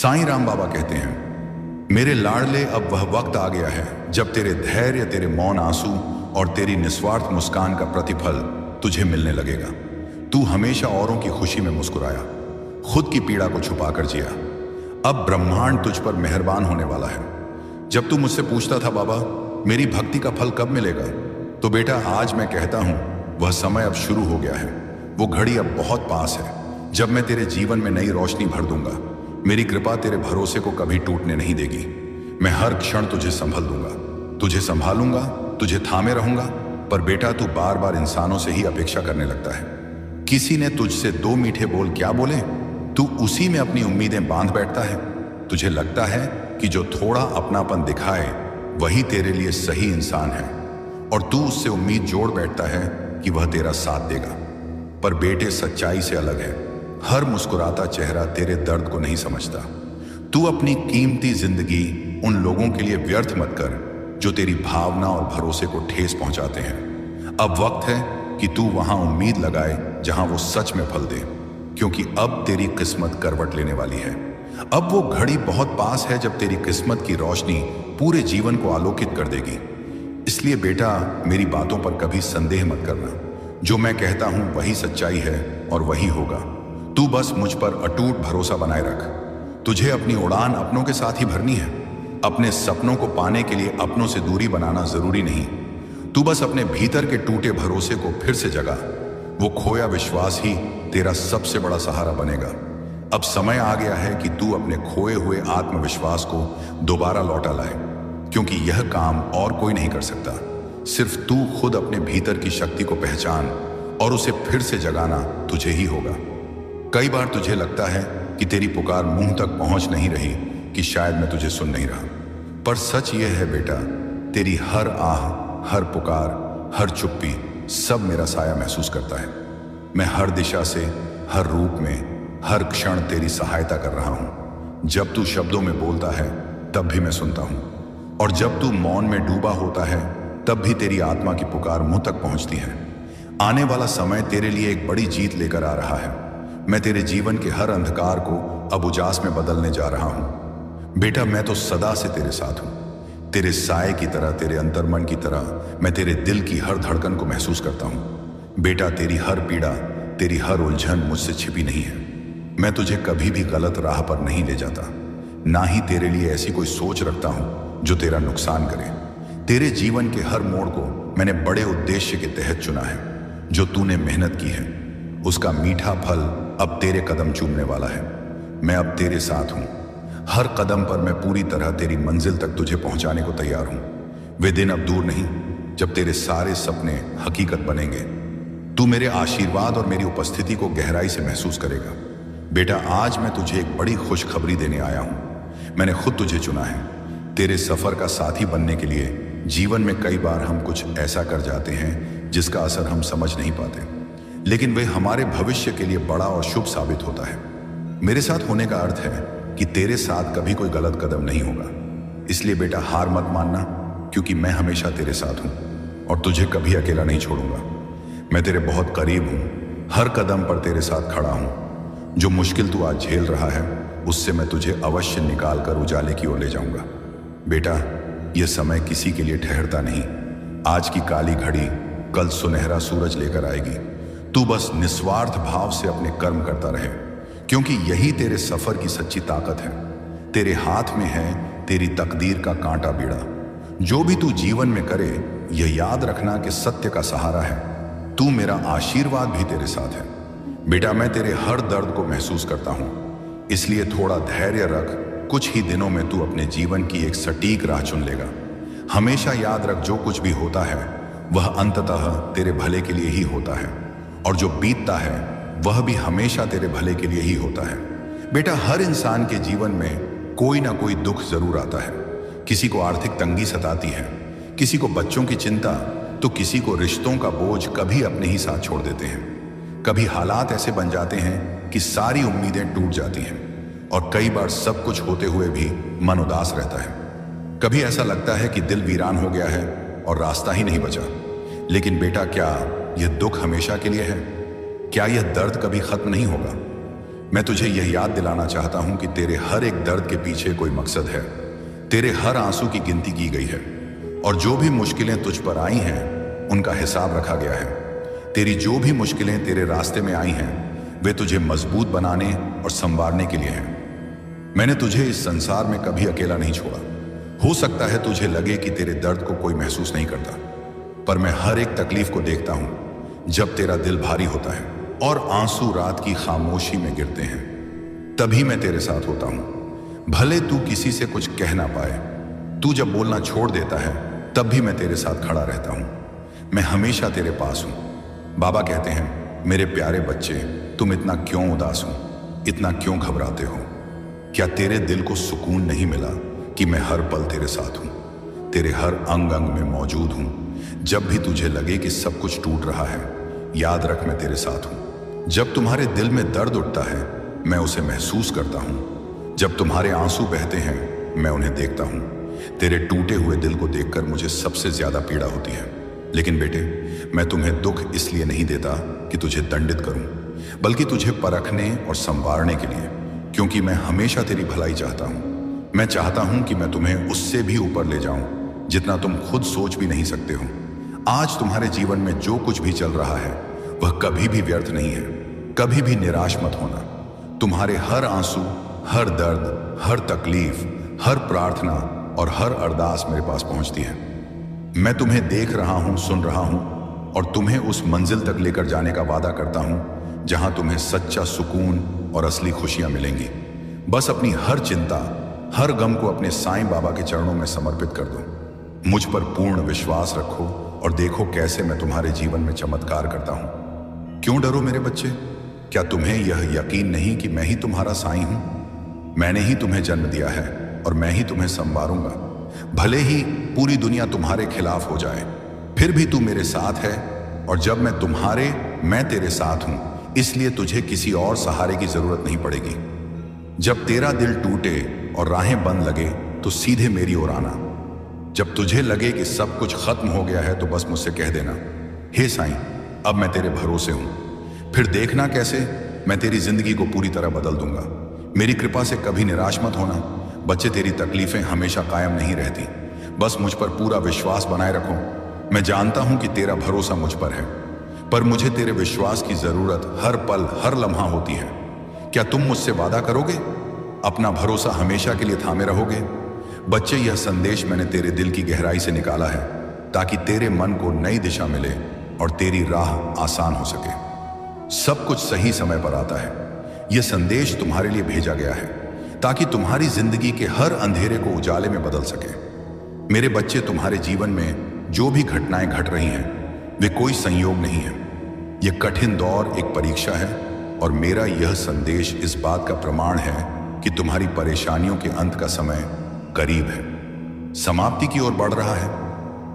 साईं राम बाबा कहते हैं, मेरे लाडले अब वह वक्त आ गया है जब तेरे धैर्य, तेरे मौन आंसू और तेरी निस्वार्थ मुस्कान का प्रतिफल तुझे मिलने लगेगा। तू हमेशा औरों की खुशी में मुस्कुराया, खुद की पीड़ा को छुपाकर जिया। अब ब्रह्मांड तुझ पर मेहरबान होने वाला है। जब तू मुझसे पूछता था, बाबा मेरी भक्ति का फल कब मिलेगा, तो बेटा आज मैं कहता हूं, वह समय अब शुरू हो गया है। वो घड़ी अब बहुत पास है जब मैं तेरे जीवन में नई रोशनी भर दूंगा। मेरी कृपा तेरे भरोसे को कभी टूटने नहीं देगी। मैं हर क्षण तुझे संभल दूंगा, तुझे संभालूंगा, तुझे थामे रहूंगा। पर बेटा तू बार बार इंसानों से ही अपेक्षा करने लगता है। किसी ने तुझसे दो मीठे बोल क्या बोले, तू उसी में अपनी उम्मीदें बांध बैठता है। तुझे लगता है कि जो थोड़ा अपनापन दिखाए वही तेरे लिए सही इंसान है, और तू उससे उम्मीद जोड़ बैठता है कि वह तेरा साथ देगा। पर बेटे सच्चाई से अलग है। हर मुस्कुराता चेहरा तेरे दर्द को नहीं समझता। तू अपनी कीमती जिंदगी उन लोगों के लिए व्यर्थ मत कर जो तेरी भावना और भरोसे को ठेस पहुंचाते हैं। अब वक्त है कि तू वहां उम्मीद लगाए जहां वो सच में फल दे, क्योंकि अब तेरी किस्मत करवट लेने वाली है। अब वो घड़ी बहुत पास है जब तेरी किस्मत की रोशनी पूरे जीवन को आलोकित कर देगी। इसलिए बेटा मेरी बातों पर कभी संदेह मत करना। जो मैं कहता हूं वही सच्चाई है और वही होगा। तू बस मुझ पर अटूट भरोसा बनाए रख। तुझे अपनी उड़ान अपनों के साथ ही भरनी है। अपने सपनों को पाने के लिए अपनों से दूरी बनाना जरूरी नहीं। तू बस अपने भीतर के टूटे भरोसे को फिर से जगा। वो खोया विश्वास ही तेरा सबसे बड़ा सहारा बनेगा। अब समय आ गया है कि तू अपने खोए हुए आत्मविश्वास को दोबारा लौटा लाए, क्योंकि यह काम और कोई नहीं कर सकता। सिर्फ तू खुद अपने भीतर की शक्ति को पहचान और उसे फिर से जगाना तुझे ही होगा। कई बार तुझे लगता है कि तेरी पुकार मुंह तक पहुंच नहीं रही, कि शायद मैं तुझे सुन नहीं रहा। पर सच यह है बेटा, तेरी हर आह, हर पुकार, हर चुप्पी सब मेरा साया महसूस करता है। मैं हर दिशा से, हर रूप में, हर क्षण तेरी सहायता कर रहा हूं। जब तू शब्दों में बोलता है तब भी मैं सुनता हूं, और जब तू मौन में डूबा होता है तब भी तेरी आत्मा की पुकार मुंह तक पहुंचती है। आने वाला समय तेरे लिए एक बड़ी जीत लेकर आ रहा है। मैं तेरे जीवन के हर अंधकार को अब उजास में बदलने जा रहा हूं। बेटा मैं तो सदा से तेरे साथ हूं। तेरे साए की तरह, तेरे अंतर्मन की तरह मैं तेरे दिल की हर धड़कन को महसूस करता हूं। बेटा तेरी हर पीड़ा, तेरी हर उलझन मुझसे छिपी नहीं है। मैं तुझे कभी भी गलत राह पर नहीं ले जाता, ना ही तेरे लिए ऐसी कोई सोच रखता हूं जो तेरा नुकसान करे। तेरे जीवन के हर मोड़ को मैंने बड़े उद्देश्य के तहत चुना है। जो तूने मेहनत की है उसका मीठा फल अब तेरे कदम चूमने वाला है। मैं अब तेरे साथ हूं। हर कदम पर मैं पूरी तरह तेरी मंजिल तक तुझे पहुंचाने को तैयार हूं। वे दिन अब दूर नहीं जब तेरे सारे सपने हकीकत बनेंगे। तू मेरे आशीर्वाद और मेरी उपस्थिति को गहराई से महसूस करेगा। बेटा आज मैं तुझे एक बड़ी खुशखबरी देने आया हूं। मैंने खुद तुझे चुना है तेरे सफर का साथी बनने के लिए। जीवन में कई बार हम कुछ ऐसा कर जाते हैं जिसका असर हम समझ नहीं पाते, लेकिन वे हमारे भविष्य के लिए बड़ा और शुभ साबित होता है। मेरे साथ होने का अर्थ है कि तेरे साथ कभी कोई गलत कदम नहीं होगा। इसलिए बेटा हार मत मानना, क्योंकि मैं हमेशा तेरे साथ हूं और तुझे कभी अकेला नहीं छोड़ूंगा। मैं तेरे बहुत करीब हूं, हर कदम पर तेरे साथ खड़ा हूं। जो मुश्किल तू आज झेल रहा है उससे मैं तुझे अवश्य निकाल कर उजाले की ओर ले जाऊंगा। बेटा यह समय किसी के लिए ठहरता नहीं। आज की काली घड़ी कल सुनहरा सूरज लेकर आएगी। तू बस निस्वार्थ भाव से अपने कर्म करता रहे, क्योंकि यही तेरे सफर की सच्ची ताकत है। तेरे हाथ में है तेरी तकदीर का कांटा बीड़ा। जो भी तू जीवन में करे यह याद रखना कि सत्य का सहारा है। तू मेरा आशीर्वाद भी तेरे साथ है। बेटा मैं तेरे हर दर्द को महसूस करता हूं, इसलिए थोड़ा धैर्य रख। कुछ ही दिनों में तू अपने जीवन की एक सटीक राह चुन लेगा। हमेशा याद रख, जो कुछ भी होता है वह अंततः तेरे भले के लिए ही होता है, और जो बीतता है वह भी हमेशा तेरे भले के लिए ही होता है। बेटा हर इंसान के जीवन में कोई ना कोई दुख जरूर आता है। किसी को आर्थिक तंगी सताती है, किसी को बच्चों की चिंता, तो किसी को रिश्तों का बोझ कभी अपने ही साथ छोड़ देते हैं। कभी हालात ऐसे बन जाते हैं कि सारी उम्मीदें टूट जाती हैं, और कई बार सब कुछ होते हुए भी मन उदास रहता है। कभी ऐसा लगता है कि दिल वीरान हो गया है और रास्ता ही नहीं बचा। लेकिन बेटा क्या यह दुख हमेशा के लिए है? क्या यह दर्द कभी खत्म नहीं होगा? मैं तुझे यह याद दिलाना चाहता हूं कि तेरे हर एक दर्द के पीछे कोई मकसद है। तेरे हर आंसू की गिनती की गई है और जो भी मुश्किलें तुझ पर आई हैं उनका हिसाब रखा गया है। तेरी जो भी मुश्किलें तेरे रास्ते में आई हैं वे तुझे मजबूत बनाने और संवारने के लिए हैं। मैंने तुझे इस संसार में कभी अकेला नहीं छोड़ा। हो सकता है तुझे लगे कि तेरे दर्द को कोई महसूस नहीं करता, पर मैं हर एक तकलीफ को देखता हूं। जब तेरा दिल भारी होता है और आंसू रात की खामोशी में गिरते हैं, तभी मैं तेरे साथ होता हूं। भले तू किसी से कुछ कह ना पाए, तू जब बोलना छोड़ देता है तब भी मैं तेरे साथ खड़ा रहता हूं। मैं हमेशा तेरे पास हूं। बाबा कहते हैं, मेरे प्यारे बच्चे, तुम इतना क्यों उदास हो, इतना क्यों घबराते हो? क्या तेरे दिल को सुकून नहीं मिला कि मैं हर पल तेरे साथ हूं, तेरे हर अंग अंग में मौजूद हूं? जब भी तुझे लगे कि सब कुछ टूट रहा है, याद रख मैं तेरे साथ हूं। जब तुम्हारे दिल में दर्द उठता है, मैं उसे महसूस करता हूं। जब तुम्हारे आंसू बहते हैं, मैं उन्हें देखता हूं। तेरे टूटे हुए दिल को देखकर मुझे सबसे ज्यादा पीड़ा होती है। लेकिन बेटे, मैं तुम्हें दुख इसलिए नहीं देता कि तुझे दंडित करूं, बल्कि तुझे परखने और संवारने के लिए, क्योंकि मैं हमेशा तेरी भलाई चाहता हूं। मैं चाहता हूं कि मैं तुम्हें उससे भी ऊपर ले जाऊं जितना तुम खुद सोच भी नहीं सकते हो। आज तुम्हारे जीवन में जो कुछ भी चल रहा है वह कभी भी व्यर्थ नहीं है। कभी भी निराश मत होना। तुम्हारे हर आंसू, हर दर्द, हर तकलीफ, हर प्रार्थना और हर अरदास मेरे पास पहुंचती है। मैं तुम्हें देख रहा हूं, सुन रहा हूं और तुम्हें उस मंजिल तक लेकर जाने का वादा करता हूं जहां तुम्हें सच्चा सुकून और असली खुशियां मिलेंगी। बस अपनी हर चिंता, हर गम को अपने साईं बाबा के चरणों में समर्पित कर दो। मुझ पर पूर्ण विश्वास रखो और देखो कैसे मैं तुम्हारे जीवन में चमत्कार करता हूं। क्यों डरो मेरे बच्चे? क्या तुम्हें यह यकीन नहीं कि मैं ही तुम्हारा साईं हूं? मैंने ही तुम्हें जन्म दिया है और मैं ही तुम्हें संवारूंगा। भले ही पूरी दुनिया तुम्हारे खिलाफ हो जाए, फिर भी तू मेरे साथ है, और जब मैं तेरे साथ हूं, इसलिए तुझे किसी और सहारे की जरूरत नहीं पड़ेगी। जब तेरा दिल टूटे और राहें बंद लगे तो सीधे मेरी ओर आना। जब तुझे लगे कि सब कुछ खत्म हो गया है तो बस मुझसे कह देना, हे साईं, अब मैं तेरे भरोसे हूं। फिर देखना कैसे मैं तेरी जिंदगी को पूरी तरह बदल दूंगा। मेरी कृपा से कभी निराश मत होना। बच्चे, तेरी तकलीफें हमेशा कायम नहीं रहती। बस मुझ पर पूरा विश्वास बनाए रखो। मैं जानता हूं कि तेरा भरोसा मुझ पर है, पर मुझे तेरे विश्वास की जरूरत हर पल, हर लम्हा होती है। क्या तुम मुझसे वादा करोगे? अपना भरोसा हमेशा के लिए थामे रहोगे? बच्चे, यह संदेश मैंने तेरे दिल की गहराई से निकाला है ताकि तेरे मन को नई दिशा मिले और तेरी राह आसान हो सके। सब कुछ सही समय पर आता है। यह संदेश तुम्हारे लिए भेजा गया है ताकि तुम्हारी जिंदगी के हर अंधेरे को उजाले में बदल सके। मेरे बच्चे, तुम्हारे जीवन में जो भी घटनाएं घट रही हैं वे कोई संयोग नहीं है। यह कठिन दौर एक परीक्षा है और मेरा यह संदेश इस बात का प्रमाण है कि तुम्हारी परेशानियों के अंत का समय करीब है, समाप्ति की ओर बढ़ रहा है।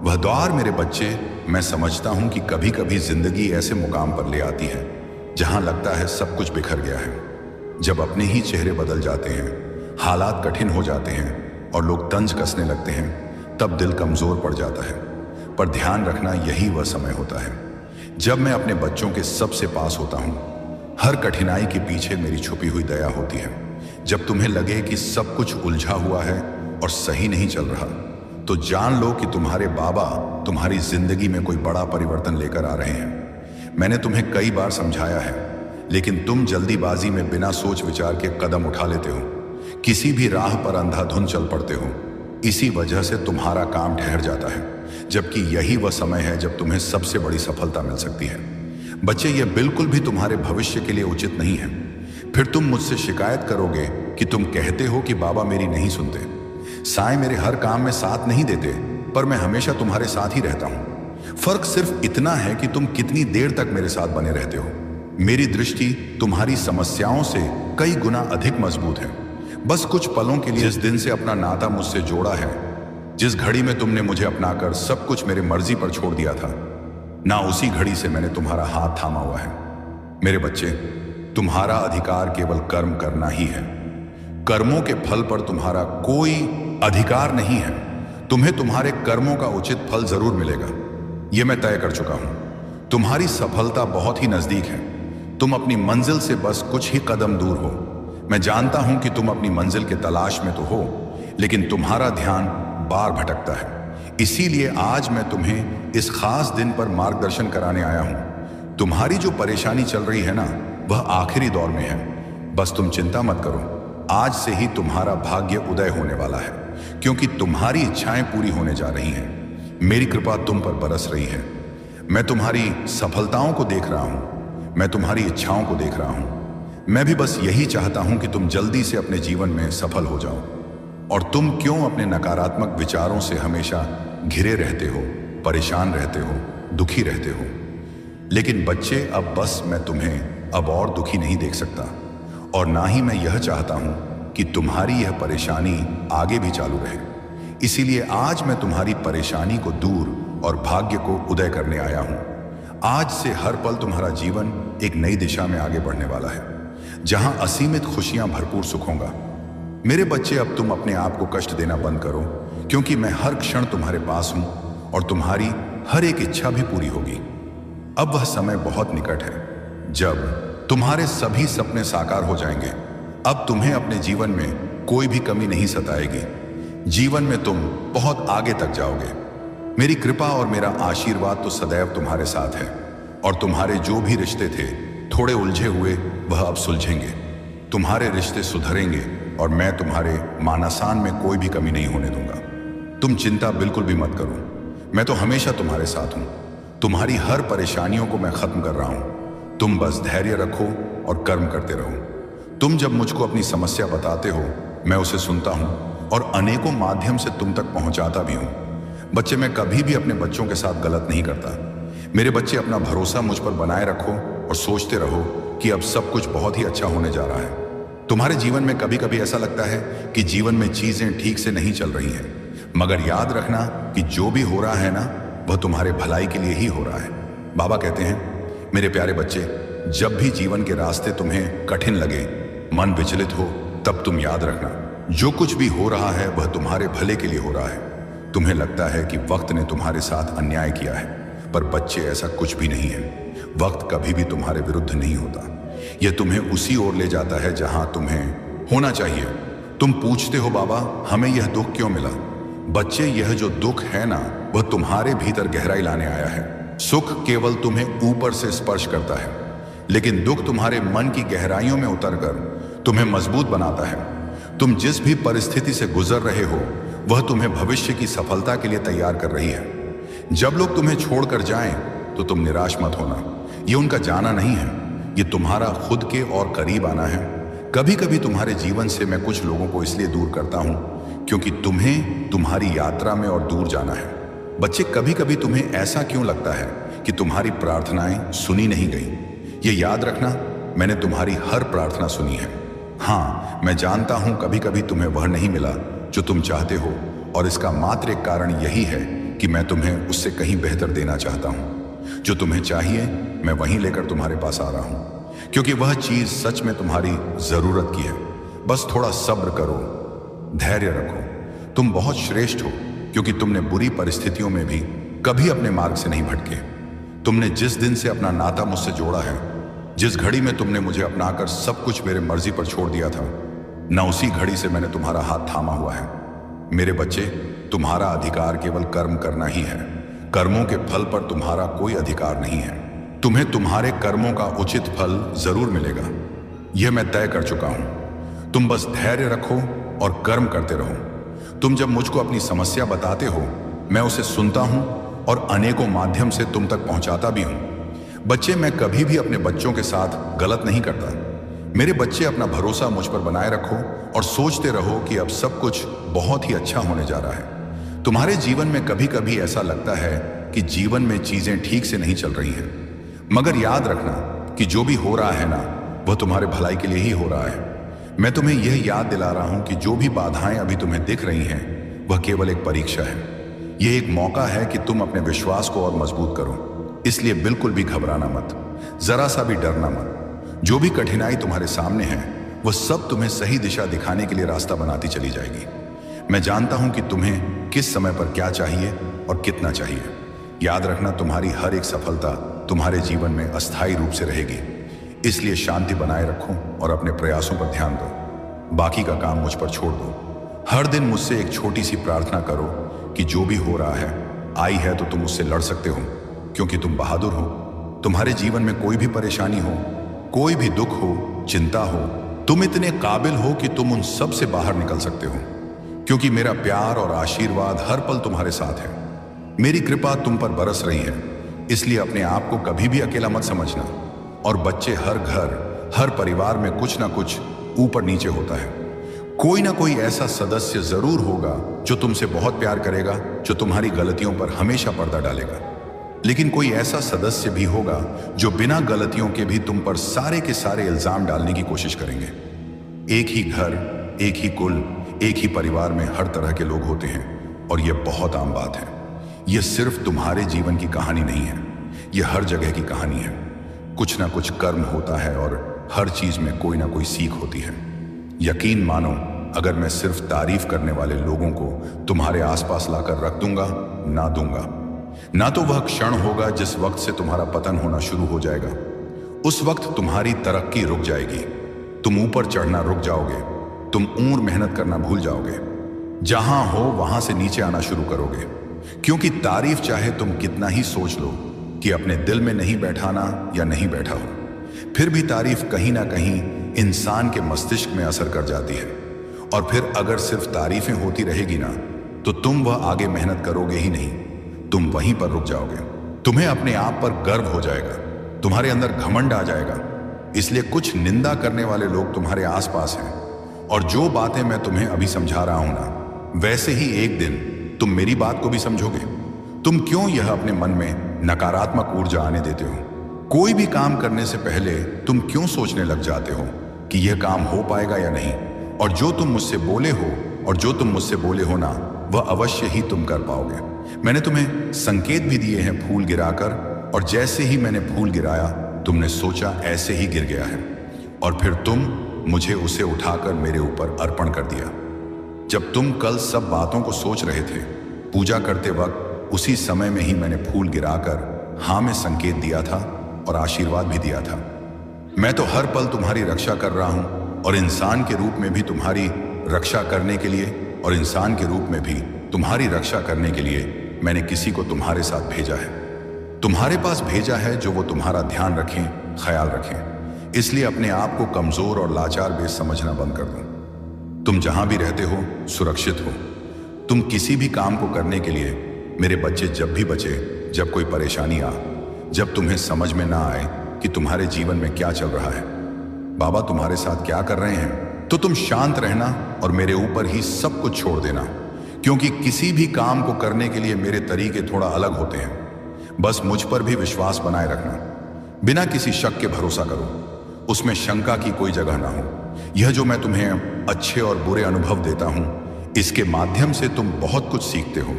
वह द्वार मेरे बच्चे, मैं समझता हूं कि कभी कभी जिंदगी ऐसे मुकाम पर ले आती है जहां लगता है सब कुछ बिखर गया है। जब अपने ही चेहरे बदल जाते हैं, हालात कठिन हो जाते हैं और लोग तंज कसने लगते हैं, तब दिल कमजोर पड़ जाता है। पर ध्यान रखना, यही वह समय होता है जब मैं अपने बच्चों के सबसे पास होता हूं। हर कठिनाई के पीछे मेरी छुपी हुई दया होती है। जब तुम्हें लगे कि सब कुछ उलझा हुआ है और सही नहीं चल रहा, तो जान लो कि तुम्हारे बाबा तुम्हारी जिंदगी में कोई बड़ा परिवर्तन लेकर आ रहे हैं। मैंने तुम्हें कई बार समझाया है, लेकिन तुम जल्दीबाजी में बिना सोच विचार के कदम उठा लेते हो। किसी भी राह पर अंधाधुंध चल पड़ते हो। इसी वजह से तुम्हारा काम ठहर जाता है, जबकि यही वह समय है जब तुम्हें सबसे बड़ी सफलता मिल सकती है। बच्चे, यह बिल्कुल भी तुम्हारे भविष्य के लिए उचित नहीं है। फिर तुम मुझसे शिकायत करोगे कि तुम कहते हो कि बाबा मेरी नहीं सुनते, साईं मेरे हर काम में साथ नहीं देते, पर मैं हमेशा तुम्हारे साथ ही रहता हूं। फर्क सिर्फ इतना है कि तुम कितनी देर तक मेरे साथ बने रहते हो। मेरी दृष्टि तुम्हारी समस्याओं से कई गुना अधिक मजबूत है। बस कुछ पलों के लिए, जिस दिन से अपना नाता मुझसे जोड़ा है, जिस घड़ी में तुमने मुझे अपनाकर सब कुछ मेरे मर्जी पर छोड़ दिया था, ना उसी घड़ी से मैंने तुम्हारा हाथ थामा हुआ है। मेरे बच्चे, तुम्हारा अधिकार केवल कर्म करना ही है। कर्मों के फल पर तुम्हारा कोई अधिकार नहीं है। तुम्हें तुम्हारे कर्मों का उचित फल जरूर मिलेगा, यह मैं तय कर चुका हूं। तुम्हारी सफलता बहुत ही नजदीक है। तुम अपनी मंजिल से बस कुछ ही कदम दूर हो। मैं जानता हूं कि तुम अपनी मंजिल के तलाश में तो हो, लेकिन तुम्हारा ध्यान बार भटकता है। इसीलिए आज मैं तुम्हें इस खास दिन पर मार्गदर्शन कराने आया हूं। तुम्हारी जो परेशानी चल रही है ना, वह आखिरी दौर में है। बस तुम चिंता मत करो, आज से ही तुम्हारा भाग्य उदय होने वाला है, क्योंकि तुम्हारी इच्छाएं पूरी होने जा रही हैं। मेरी कृपा तुम पर बरस रही है। मैं तुम्हारी सफलताओं को देख रहा हूं, मैं तुम्हारी इच्छाओं को देख रहा हूं। मैं भी बस यही चाहता हूं कि तुम जल्दी से अपने जीवन में सफल हो जाओ। और तुम क्यों अपने नकारात्मक विचारों से हमेशा घिरे रहते हो, परेशान रहते हो, दुखी रहते हो? लेकिन बच्चे, अब बस मैं तुम्हें अब और दुखी नहीं देख सकता, और ना ही मैं यह चाहता हूं कि तुम्हारी यह परेशानी आगे भी चालू रहे। इसीलिए आज मैं तुम्हारी परेशानी को दूर और भाग्य को उदय करने आया हूं। आज से हर पल तुम्हारा जीवन एक नई दिशा में आगे बढ़ने वाला है, जहां असीमित खुशियां भरपूर सुख होगा। मेरे बच्चे, अब तुम अपने आप को कष्ट देना बंद करो, क्योंकि मैं हर क्षण तुम्हारे पास हूं और तुम्हारी हर एक इच्छा भी पूरी होगी। अब वह समय बहुत निकट है जब तुम्हारे सभी सपने साकार हो जाएंगे। अब तुम्हें अपने जीवन में कोई भी कमी नहीं सताएगी। जीवन में तुम बहुत आगे तक जाओगे। मेरी कृपा और मेरा आशीर्वाद तो सदैव तुम्हारे साथ है, और तुम्हारे जो भी रिश्ते थे थोड़े उलझे हुए, वह अब सुलझेंगे। तुम्हारे रिश्ते सुधरेंगे और मैं तुम्हारे मानासान में कोई भी कमी नहीं होने दूंगा। तुम चिंता बिल्कुल भी मत करो, मैं तो हमेशा तुम्हारे साथ हूं। तुम्हारी हर परेशानियों को मैं खत्म कर रहा हूं। तुम बस धैर्य रखो और कर्म करते रहो। तुम जब मुझको अपनी समस्या बताते हो, मैं उसे सुनता हूं और अनेकों माध्यम से तुम तक पहुंचाता भी हूं। बच्चे, मैं कभी भी अपने बच्चों के साथ गलत नहीं करता। मेरे बच्चे, अपना भरोसा मुझ पर बनाए रखो और सोचते रहो कि अब सब कुछ बहुत ही अच्छा होने जा रहा है। तुम्हारे जीवन में कभी कभी ऐसा लगता है कि जीवन में चीजें ठीक से नहीं चल रही हैं, मगर याद रखना कि जो भी हो रहा है ना, वह तुम्हारे भलाई के लिए ही हो रहा है। बाबा कहते हैं, मेरे प्यारे बच्चे, जब भी जीवन के रास्ते तुम्हें कठिन लगे, मन विचलित हो, तब तुम याद रखना, जो कुछ भी हो रहा है वह तुम्हारे भले के लिए हो रहा है। तुम्हें लगता है कि वक्त ने तुम्हारे साथ अन्याय किया है, पर बच्चे, ऐसा कुछ भी नहीं है। वक्त कभी भी तुम्हारे विरुद्ध नहीं होता। यह तुम्हें उसी ओर ले जाता है जहां तुम्हें होना चाहिए। तुम पूछते हो, बाबा हमें यह दुख क्यों मिला? बच्चे, यह जो दुख है ना, वह तुम्हारे भीतर गहराई लाने आया है। सुख केवल तुम्हें ऊपर से स्पर्श करता है, लेकिन दुख तुम्हारे मन की गहराइयों में उतरकर तुम्हें मजबूत बनाता है। तुम जिस भी परिस्थिति से गुजर रहे हो, वह तुम्हें भविष्य की सफलता के लिए तैयार कर रही है। जब लोग तुम्हें छोड़कर जाएं, तो तुम निराश मत होना। ये उनका जाना नहीं है, ये तुम्हारा खुद के और करीब आना है। कभी कभी तुम्हारे जीवन से मैं कुछ लोगों को इसलिए दूर करता हूं क्योंकि तुम्हें तुम्हारी यात्रा में और दूर जाना है। बच्चे, कभी कभी तुम्हें ऐसा क्यों लगता है कि तुम्हारी प्रार्थनाएं सुनी नहीं गई? ये याद रखना, मैंने तुम्हारी हर प्रार्थना सुनी है। हाँ, मैं जानता हूं कभी कभी तुम्हें वह नहीं मिला जो तुम चाहते हो, और इसका मात्र एक कारण यही है कि मैं तुम्हें उससे कहीं बेहतर देना चाहता हूं। जो तुम्हें चाहिए, मैं वहीं लेकर तुम्हारे पास आ रहा हूं, क्योंकि वह चीज सच में तुम्हारी जरूरत की है। बस थोड़ा सब्र करो, धैर्य रखो। तुम बहुत श्रेष्ठ हो, क्योंकि तुमने बुरी परिस्थितियों में भी कभी अपने मार्ग से नहीं भटके। तुमने जिस दिन से अपना नाता मुझसे जोड़ा है, जिस घड़ी में तुमने मुझे अपनाकर सब कुछ मेरे मर्जी पर छोड़ दिया था, न उसी घड़ी से मैंने तुम्हारा हाथ थामा हुआ है। मेरे बच्चे, तुम्हारा अधिकार केवल कर्म करना ही है। कर्मों के फल पर तुम्हारा कोई अधिकार नहीं है। तुम्हें तुम्हारे कर्मों का उचित फल जरूर मिलेगा, यह मैं तय कर चुका हूं। तुम बस धैर्य रखो और कर्म करते रहो। तुम जब मुझको अपनी समस्या बताते हो, मैं उसे सुनता हूं और अनेकों माध्यम से तुम तक पहुंचाता भी हूं। बच्चे, मैं कभी भी अपने बच्चों के साथ गलत नहीं करता। मेरे बच्चे, अपना भरोसा मुझ पर बनाए रखो और सोचते रहो कि अब सब कुछ बहुत ही अच्छा होने जा रहा है। तुम्हारे जीवन में कभी कभी ऐसा लगता है कि जीवन में चीजें ठीक से नहीं चल रही हैं, मगर याद रखना कि जो भी हो रहा है ना, वह तुम्हारे भलाई के लिए ही हो रहा है। मैं तुम्हें यह याद दिला रहा हूं कि जो भी बाधाएं अभी तुम्हें दिख रही हैं, वह केवल एक परीक्षा है। यह एक मौका है कि तुम अपने विश्वास को और मजबूत करो। इसलिए बिल्कुल भी घबराना मत, जरा सा भी डरना मत। जो भी कठिनाई तुम्हारे सामने है, वह सब तुम्हें सही दिशा दिखाने के लिए रास्ता बनाती चली जाएगी। मैं जानता हूं कि तुम्हें किस समय पर क्या चाहिए और कितना चाहिए। याद रखना, तुम्हारी हर एक सफलता तुम्हारे जीवन में अस्थायी रूप से रहेगी। इसलिए शांति बनाए रखो और अपने प्रयासों पर ध्यान दो। बाकी का काम मुझ पर छोड़ दो। हर दिन मुझसे एक छोटी सी प्रार्थना करो कि जो भी हो रहा है, आई है तो तुम उससे लड़ सकते हो, क्योंकि तुम बहादुर हो। तुम्हारे जीवन में कोई भी परेशानी हो, कोई भी दुख हो, चिंता हो, तुम इतने काबिल हो कि तुम उन सब से बाहर निकल सकते हो, क्योंकि मेरा प्यार और आशीर्वाद हर पल तुम्हारे साथ है। मेरी कृपा तुम पर बरस रही है, इसलिए अपने आप को कभी भी अकेला मत समझना। और बच्चे, हर घर, हर परिवार में कुछ ना कुछ ऊपर नीचे होता है। कोई ना कोई ऐसा सदस्य जरूर होगा जो तुमसे बहुत प्यार करेगा, जो तुम्हारी गलतियों पर हमेशा पर्दा डालेगा। लेकिन कोई ऐसा सदस्य भी होगा जो बिना गलतियों के भी तुम पर सारे के सारे इल्जाम डालने की कोशिश करेंगे। एक ही घर, एक ही कुल, एक ही परिवार में हर तरह के लोग होते हैं, और यह बहुत आम बात है। यह सिर्फ तुम्हारे जीवन की कहानी नहीं है, यह हर जगह की कहानी है। कुछ ना कुछ कर्म होता है और हर चीज में कोई ना कोई सीख होती है। यकीन मानो, अगर मैं सिर्फ तारीफ करने वाले लोगों को तुम्हारे आसपास लाकर रख दूंगा, ना तो वह क्षण होगा जिस वक्त से तुम्हारा पतन होना शुरू हो जाएगा। उस वक्त तुम्हारी तरक्की रुक जाएगी, तुम ऊपर चढ़ना रुक जाओगे, तुम और मेहनत करना भूल जाओगे। जहां हो वहां से नीचे आना शुरू करोगे, क्योंकि तारीफ चाहे तुम कितना ही सोच लो कि अपने दिल में नहीं बैठाना या नहीं बैठा हो, फिर भी तारीफ कहीं ना कहीं इंसान के मस्तिष्क में असर कर जाती है। और फिर अगर सिर्फ तारीफें होती रहेगी ना, तो तुम वह आगे मेहनत करोगे ही नहीं, तुम वहीं पर रुक जाओगे। तुम्हें अपने आप पर गर्व हो जाएगा, तुम्हारे अंदर घमंड आ जाएगा। इसलिए कुछ निंदा करने वाले लोग तुम्हारे आसपास हैं, और जो बातें मैं तुम्हें अभी समझा रहा हूं ना, वैसे ही एक दिन तुम मेरी बात को भी समझोगे। तुम क्यों यह अपने मन में नकारात्मक ऊर्जा आने देते हो? कोई भी काम करने से पहले तुम क्यों सोचने लग जाते हो कि यह काम हो पाएगा या नहीं? और जो तुम मुझसे बोले हो ना, वह अवश्य ही तुम कर पाओगे। मैंने तुम्हें संकेत भी दिए हैं फूल गिराकर, और जैसे ही मैंने फूल गिराया, तुमने सोचा ऐसे ही गिर गया है, और फिर तुम मुझे उसे उठाकर मेरे ऊपर अर्पण कर दिया। जब तुम कल सब बातों को सोच रहे थे, पूजा करते वक्त, उसी समय में ही मैंने फूल गिराकर हाँ में संकेत दिया था और आशीर्वाद भी दिया था। मैं तो हर पल तुम्हारी रक्षा कर रहा हूं, और इंसान के रूप में भी तुम्हारी रक्षा करने के लिए मैंने किसी को तुम्हारे साथ भेजा है, तुम्हारे पास भेजा है, जो वो तुम्हारा ध्यान रखें, ख्याल रखें। इसलिए अपने आप को कमजोर और लाचार बेस समझना बंद कर दो। तुम जहां भी रहते हो, सुरक्षित हो। तुम किसी भी काम को करने के लिए, मेरे बच्चे, जब भी बचे, जब कोई परेशानी आ, जब तुम्हें समझ में ना आए कि तुम्हारे जीवन में क्या चल रहा है, बाबा तुम्हारे साथ क्या कर रहे हैं, तो तुम शांत रहना और मेरे ऊपर ही सब कुछ छोड़ देना, क्योंकि किसी भी काम को करने के लिए मेरे तरीके थोड़ा अलग होते हैं। बस मुझ पर भी विश्वास बनाए रखना, बिना किसी शक के भरोसा करो, उसमें शंका की कोई जगह ना हो। यह जो मैं तुम्हें अच्छे और बुरे अनुभव देता हूं, इसके माध्यम से तुम बहुत कुछ सीखते हो।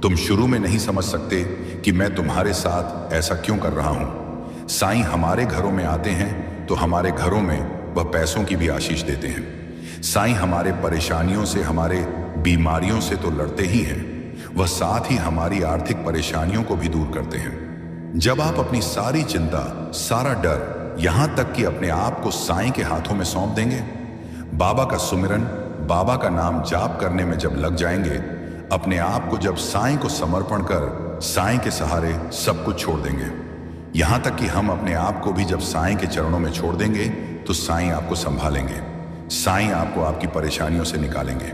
तुम शुरू में नहीं समझ सकते कि मैं तुम्हारे साथ ऐसा क्यों कर रहा हूं। साईं हमारे घरों में आते हैं तो हमारे घरों में वह पैसों की भी आशीष देते हैं। साईं हमारे परेशानियों से, हमारे बीमारियों से तो लड़ते ही हैं, वह साथ ही हमारी आर्थिक परेशानियों को भी दूर करते हैं। जब आप अपनी सारी चिंता, सारा डर, यहां तक कि अपने आप को साईं के हाथों में सौंप देंगे, बाबा का सुमिरन, बाबा का नाम जाप करने में जब लग जाएंगे, अपने आप को जब साईं को समर्पण कर साईं के सहारे सब कुछ छोड़ देंगे, यहां तक कि हम अपने आप को भी जब साईं के चरणों में छोड़ देंगे, तो साईं आपको संभालेंगे, साईं आपको आपकी परेशानियों से निकालेंगे।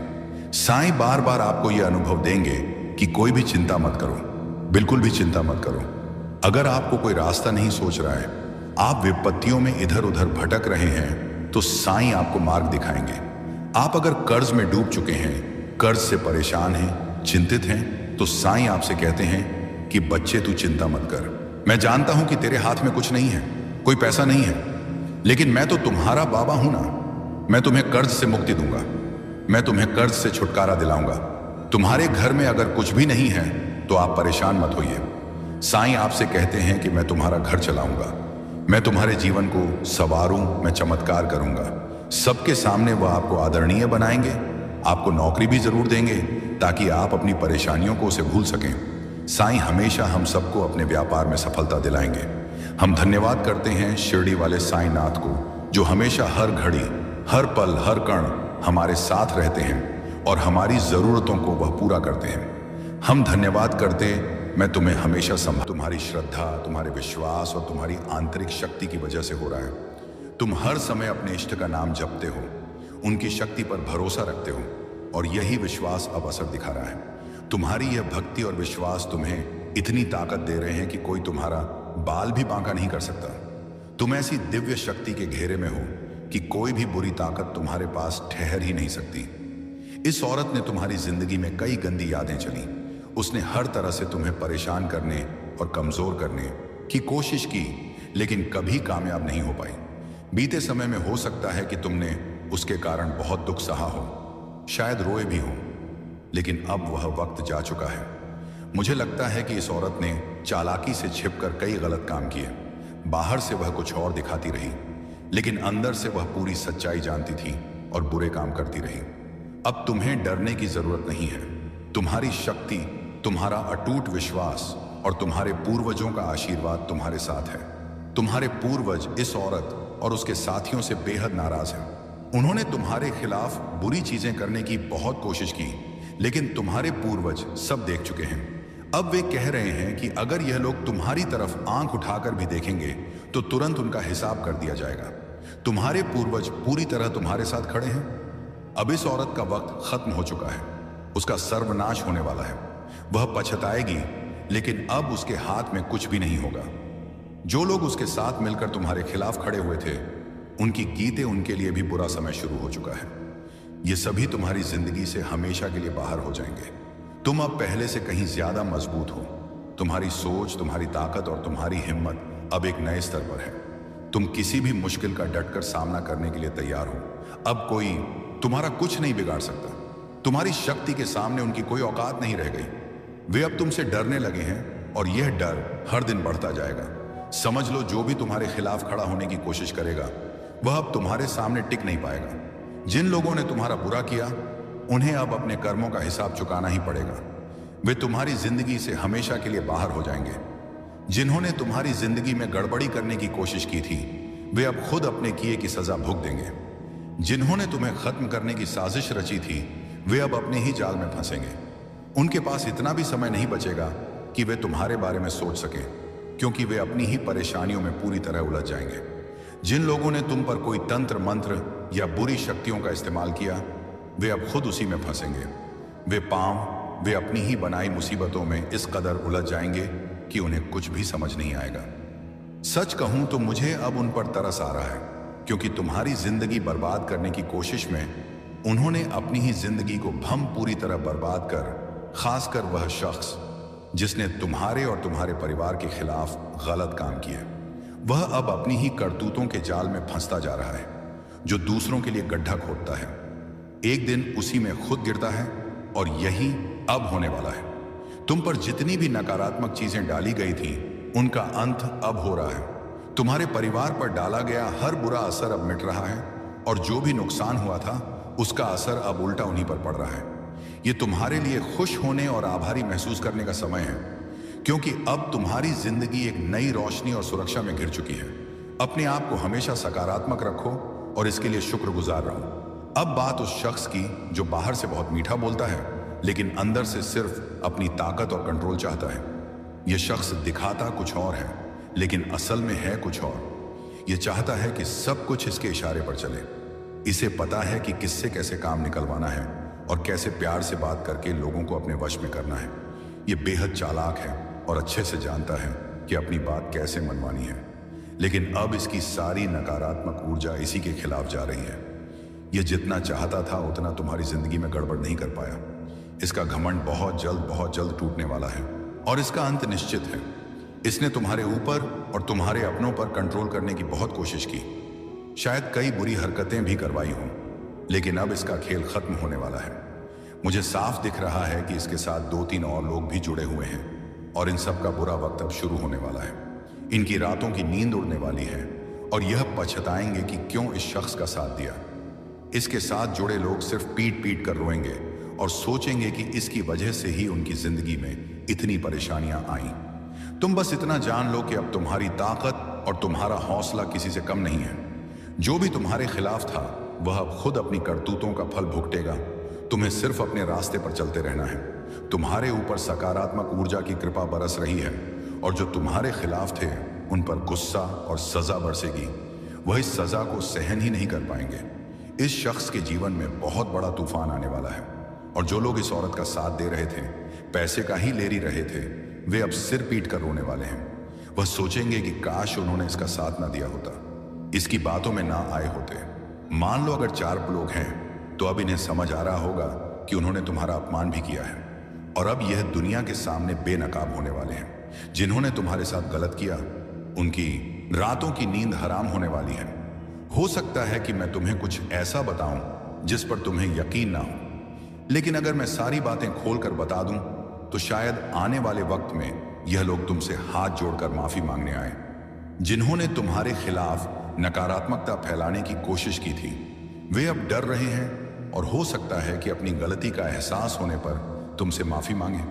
साईं बार बार आपको यह अनुभव देंगे कि कोई भी चिंता मत करो, बिल्कुल भी चिंता मत करो। अगर आपको कोई रास्ता नहीं सोच रहा है, आप विपत्तियों में इधर उधर भटक रहे हैं, तो साईं आपको मार्ग दिखाएंगे। आप अगर कर्ज में डूब चुके हैं, कर्ज से परेशान हैं, चिंतित हैं, तो साईं आपसे कहते हैं कि बच्चे, तू चिंता मत कर। मैं जानता हूं कि तेरे हाथ में कुछ नहीं है, कोई पैसा नहीं है, लेकिन मैं तो तुम्हारा बाबा हूं ना। मैं तुम्हें कर्ज से मुक्ति दूंगा, मैं तुम्हें कर्ज से छुटकारा दिलाऊंगा। तुम्हारे घर में अगर कुछ भी नहीं है तो आप परेशान मत होइए। साईं आपसे कहते हैं कि मैं तुम्हारा घर चलाऊंगा, मैं तुम्हारे जीवन को संवारूं, मैं चमत्कार करूंगा। सबके सामने वह आपको आदरणीय बनाएंगे, आपको नौकरी भी जरूर देंगे ताकि आप अपनी परेशानियों को उसे भूल सकें। साईं हमेशा हम सबको अपने व्यापार में सफलता दिलाएंगे। हम धन्यवाद करते हैं शिरडी वाले साईनाथ को, जो हमेशा हर घड़ी, हर पल, हर कण हमारे साथ रहते हैं और हमारी ज़रूरतों को वह पूरा करते हैं। हम धन्यवाद करते मैं तुम्हें हमेशा संभाल। तुम्हारी श्रद्धा, तुम्हारे विश्वास और तुम्हारी आंतरिक शक्ति की वजह से हो रहा है। तुम हर समय अपने इष्ट का नाम जपते हो, उनकी शक्ति पर भरोसा रखते हो और यही विश्वास अब असर दिखा रहा है। तुम्हारी यह भक्ति और विश्वास तुम्हें इतनी ताकत दे रहे हैं कि कोई तुम्हारा बाल भी बांका नहीं कर सकता। तुम ऐसी दिव्य शक्ति के घेरे में हो कि कोई भी बुरी ताकत तुम्हारे पास ठहर ही नहीं सकती। इस औरत ने तुम्हारी जिंदगी में कई गंदी यादें चली। उसने हर तरह से तुम्हें परेशान करने और कमजोर करने की कोशिश की, लेकिन कभी कामयाब नहीं हो पाई। बीते समय में हो सकता है कि तुमने उसके कारण बहुत दुख सहा हो, शायद रोए भी हो, लेकिन अब वह वक्त जा चुका है। मुझे लगता है कि इस औरत ने चालाकी से छिपकर कई गलत काम किए। बाहर से वह कुछ और दिखाती रही, लेकिन अंदर से वह पूरी सच्चाई जानती थी और बुरे काम करती रही। अब तुम्हें डरने की जरूरत नहीं है। तुम्हारी शक्ति, तुम्हारा अटूट विश्वास और तुम्हारे पूर्वजों का आशीर्वाद तुम्हारे साथ है। तुम्हारे पूर्वज इस औरत और उसके साथियों से बेहद नाराज हैं। उन्होंने तुम्हारे खिलाफ बुरी चीजें करने की बहुत कोशिश की, लेकिन तुम्हारे पूर्वज सब देख चुके हैं। अब वे कह रहे हैं कि अगर यह लोग तुम्हारी तरफ आंख उठाकर भी देखेंगे तो तुरंत उनका हिसाब कर दिया जाएगा। तुम्हारे पूर्वज पूरी तरह तुम्हारे साथ खड़े हैं। अब इस औरत का वक्त खत्म हो चुका है। उसका सर्वनाश होने वाला है। वह पछताएगी, लेकिन अब उसके हाथ में कुछ भी नहीं होगा। जो लोग उसके साथ मिलकर तुम्हारे खिलाफ खड़े हुए थे, उनकी गीते उनके लिए भी बुरा समय शुरू हो चुका है। ये सभी तुम्हारी जिंदगी से हमेशा के लिए बाहर हो जाएंगे। तुम अब पहले से कहीं ज्यादा मजबूत हो। तुम्हारी सोच, तुम्हारी ताकत और तुम्हारी हिम्मत अब एक नए स्तर पर है। तुम किसी भी मुश्किल का डटकर सामना करने के लिए तैयार हो। अब कोई तुम्हारा कुछ नहीं बिगाड़ सकता। तुम्हारी शक्ति के सामने उनकी कोई औकात नहीं रह गई। वे अब तुमसे डरने लगे हैं और यह डर हर दिन बढ़ता जाएगा। समझ लो, जो भी तुम्हारे खिलाफ खड़ा होने की कोशिश करेगा वह अब तुम्हारे सामने टिक नहीं पाएगा। जिन लोगों ने तुम्हारा बुरा किया, उन्हें अब अपने कर्मों का हिसाब चुकाना ही पड़ेगा। वे तुम्हारी जिंदगी से हमेशा के लिए बाहर हो जाएंगे। जिन्होंने तुम्हारी जिंदगी में गड़बड़ी करने की कोशिश की थी, वे अब खुद अपने किए की सजा भुगत देंगे। जिन्होंने तुम्हें खत्म करने की साजिश रची थी, वे अब अपने ही जाल में फंसेंगे। उनके पास इतना भी समय नहीं बचेगा कि वे तुम्हारे बारे में सोच सकें, क्योंकि वे अपनी ही परेशानियों में पूरी तरह उलझ जाएंगे। जिन लोगों ने तुम पर कोई तंत्र मंत्र या बुरी शक्तियों का इस्तेमाल किया, वे अब खुद उसी में फंसेंगे। वे अपनी ही बनाई मुसीबतों में इस कदर उलझ जाएंगे कि उन्हें कुछ भी समझ नहीं आएगा। सच कहूं तो मुझे अब उन पर तरस आ रहा है, क्योंकि तुम्हारी जिंदगी बर्बाद करने की कोशिश में उन्होंने अपनी ही जिंदगी को भम पूरी तरह बर्बाद कर, खासकर वह शख्स जिसने तुम्हारे और तुम्हारे परिवार के खिलाफ गलत काम किए, वह अब अपनी ही करतूतों के जाल में फंसता जा रहा है, जो दूसरों के लिए गड्ढा खोदता है, एक दिन उसी में खुद गिरता है। और यही अब होने वाला है। तुम पर जितनी भी नकारात्मक चीजें डाली गई थी, उनका अंत अब हो रहा है। तुम्हारे परिवार पर डाला गया हर बुरा असर अब मिट रहा है, और जो भी नुकसान हुआ था उसका असर अब उल्टा उन्हीं पर पड़ रहा है। ये तुम्हारे लिए खुश होने और आभारी महसूस करने का समय है, क्योंकि अब तुम्हारी जिंदगी एक नई रोशनी और सुरक्षा में घिर चुकी है। अपने आप को हमेशा सकारात्मक रखो और इसके लिए शुक्रगुजार रहो। अब बात उस शख्स की जो बाहर से बहुत मीठा बोलता है, लेकिन अंदर से सिर्फ अपनी ताकत और कंट्रोल चाहता है। यह शख्स दिखाता कुछ और है, लेकिन असल में है कुछ और। यह चाहता है कि सब कुछ इसके इशारे पर चले। इसे पता है कि किससे कैसे काम निकलवाना है और कैसे प्यार से बात करके लोगों को अपने वश में करना है। यह बेहद चालाक है और अच्छे से जानता है कि अपनी बात कैसे मनवानी है, लेकिन अब इसकी सारी नकारात्मक ऊर्जा इसी के खिलाफ जा रही है। यह जितना चाहता था उतना तुम्हारी जिंदगी में गड़बड़ नहीं कर पाया। इसका घमंड बहुत जल्द टूटने वाला है और इसका अंत निश्चित है। इसने तुम्हारे ऊपर और तुम्हारे अपनों पर कंट्रोल करने की बहुत कोशिश की, शायद कई बुरी हरकतें भी करवाई हों, लेकिन अब इसका खेल खत्म होने वाला है। मुझे साफ दिख रहा है कि इसके साथ 2-3 और लोग भी जुड़े हुए हैं और इन सब का बुरा वक्त अब शुरू होने वाला है। इनकी रातों की नींद उड़ने वाली है और यह पछताएंगे कि क्यों इस शख्स का साथ दिया। इसके साथ जुड़े लोग सिर्फ पीट पीट कर रोएंगे और सोचेंगे कि इसकी वजह से ही उनकी जिंदगी में इतनी परेशानियां आईं। तुम बस इतना जान लो कि अब तुम्हारी ताकत और तुम्हारा हौसला किसी से कम नहीं है। जो भी तुम्हारे खिलाफ था वह अब खुद अपनी करतूतों का फल भुगतेगा। तुम्हें सिर्फ अपने रास्ते पर चलते रहना है। तुम्हारे ऊपर सकारात्मक ऊर्जा की कृपा बरस रही है और जो तुम्हारे खिलाफ थे उन पर गुस्सा और सजा बरसेगी। वह इस सजा को सहन ही नहीं कर पाएंगे। इस शख्स के जीवन में बहुत बड़ा तूफान आने वाला है और जो लोग इस औरत का साथ दे रहे थे, पैसे का ही लेरी रहे थे, वे अब सिर पीट कर रोने वाले हैं। वह सोचेंगे कि काश उन्होंने इसका साथ ना दिया होता, इसकी बातों में ना आए होते। मान लो अगर 4 लोग हैं तो अब इन्हें समझ आ रहा होगा कि उन्होंने तुम्हारा अपमान भी किया है और अब यह दुनिया के सामने बेनकाब होने वाले हैं। जिन्होंने तुम्हारे साथ गलत किया उनकी रातों की नींद हराम होने वाली है। हो सकता है कि मैं तुम्हें कुछ ऐसा बताऊं जिस पर तुम्हें यकीन ना हो, लेकिन अगर मैं सारी बातें खोलकर बता दूं तो शायद आने वाले वक्त में यह लोग तुमसे हाथ जोड़कर माफी मांगने आए। जिन्होंने तुम्हारे खिलाफ नकारात्मकता फैलाने की कोशिश की थी वे अब डर रहे हैं और हो सकता है कि अपनी गलती का एहसास होने पर तुमसे माफी मांगे।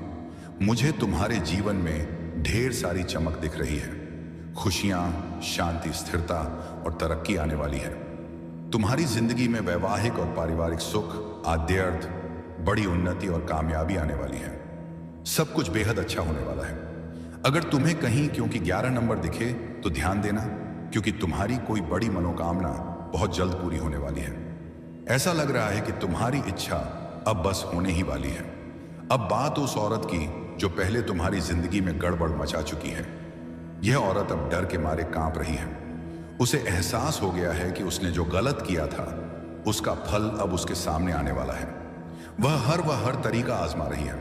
मुझे तुम्हारे जीवन में ढेर सारी चमक दिख रही है। खुशियां, शांति, स्थिरता और तरक्की आने वाली है। तुम्हारी जिंदगी में वैवाहिक और पारिवारिक सुख, आद्यर्थ, बड़ी उन्नति और कामयाबी आने वाली है। सब कुछ बेहद अच्छा होने वाला है। अगर तुम्हें कहीं क्योंकि 11 नंबर दिखे तो ध्यान देना, क्योंकि तुम्हारी कोई बड़ी मनोकामना बहुत जल्द पूरी होने वाली है। ऐसा लग रहा है कि तुम्हारी इच्छा अब बस होने ही वाली है। अब बात उस औरत की जो पहले तुम्हारी जिंदगी में गड़बड़ मचा चुकी है। यह औरत अब डर के मारे कांप रही है। उसे एहसास हो गया है कि उसने जो गलत किया था उसका फल अब उसके सामने आने वाला है। वह हर तरीका आजमा रही है